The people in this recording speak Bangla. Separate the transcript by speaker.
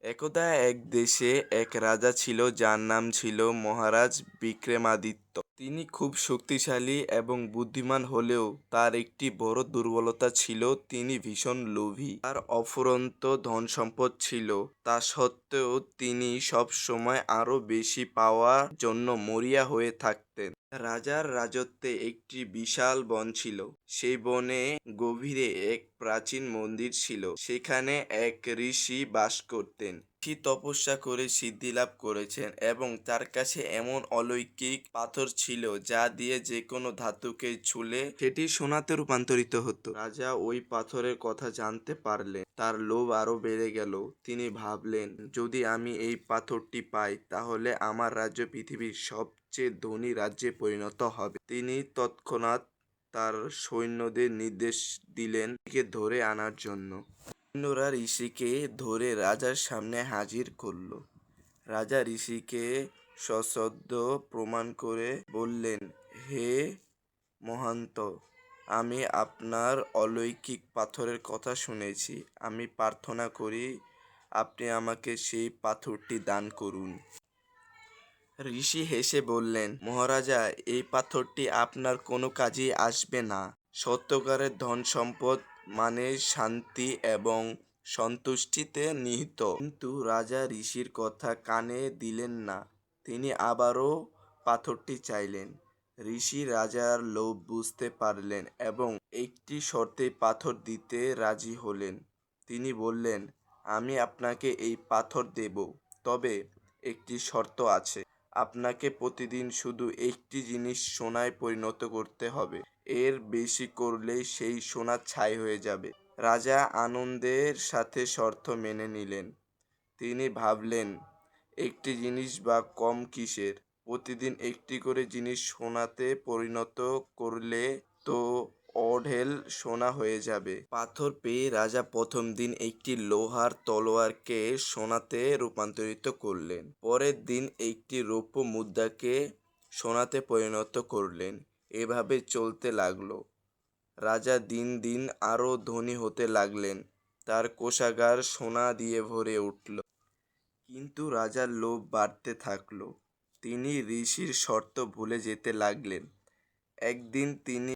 Speaker 1: একদা এক দেশে এক রাজা ছিল যার নাম ছিল মহারাজ বিক্রমাদিত্য। তিনি খুব শক্তিশালী এবং বুদ্ধিমান হলেও তার একটি বড় দুর্বলতা ছিল, তিনি ভীষণ লোভী। তার অফুরন্ত ধন সম্পদ ছিল, তা সত্ত্বেও তিনি সব সময় আরো বেশি পাওয়ার জন্য মরিয়া হয়ে থাকতেন। রাজার রাজত্বে একটি বিশাল বন ছিল। সেই বনে গভীরে এক প্রাচীন মন্দির ছিল। সেখানে এক ঋষি বাস করতেন। ঋষি তপস্যা করে সিদ্ধি লাভ করেছেন এবং তার কাছে এমন অলৌকিক পাথর ছিল যা দিয়ে যে কোনো ধাতুকে ছুলে সেটি সোনাতে রূপান্তরিত হতো। রাজা ওই পাথরের কথা জানতে পারলেন, তার লোভ আরো বেড়ে গেল। তিনি ভাবলেন, যদি আমি এই পাথরটি পাই তাহলে আমার রাজ্য পৃথিবীর সবচেয়ে ধনী রাজ্যে পরিণত হবে। তিনি তৎক্ষণাৎ তার সৈন্যদের নির্দেশ দিলেন একে ধরে আনার জন্য। সৈন্যরা ঋষিকে ধরে রাজার সামনে হাজির করল। রাজা ঋষিকে সশ্রদ্ধ প্রমাণ করে বললেন, হে মহান্ত, আমি আপনার অলৌকিক পাথরের কথা শুনেছি। আমি প্রার্থনা করি আপনি আমাকে সেই পাথরটি দান করুন। ঋষি হেসে বললেন, মহারাজা, এই পাথরটি আপনার কোনো কাজেই আসবে না। সত্যকারের ধন সম্পদ মানে শান্তি এবং সন্তুষ্টিতে নিহিত। কিন্তু রাজা ঋষির কথা কানে দিলেন না। তিনি আবারও পাথরটি চাইলেন। ঋষি রাজার লোভ বুঝতে পারলেন এবং একটি শর্তে পাথর দিতে রাজি হলেন। তিনি বললেন, আমি আপনাকে এই পাথর দেব, তবে একটি শর্ত আছে। আপনাকে প্রতিদিন শুধু একটি জিনিস সোনায় পরিণত করতে হবে। এর বেশি করলেই সেই সোনা ছাই হয়ে যাবে। রাজা আনন্দের সাথে শর্ত মেনে নিলেন। তিনি ভাবলেন, একটি জিনিস বা কম কিসের? প্রতিদিন একটি করে জিনিস সোনাতে পরিণত করলে তো অঢেল সোনা হয়ে যাবে। পাথর পেয়ে রাজা প্রথম দিন একটি লোহার তলোয়ারকে সোনাতে রূপান্তরিত করলেন। পরের দিন একটি রৌপ্য মুদ্রাকে সোনাতে পরিণত করলেন। এভাবে চলতে লাগলো। রাজা দিন দিন আরো ধনী হতে লাগলেন। তার কোষাগার সোনা দিয়ে ভরে উঠল। কিন্তু রাজার লোভ বাড়তে থাকলো। তিনি ঋষির শর্ত ভুলে যেতে লাগলেন। একদিন তিনি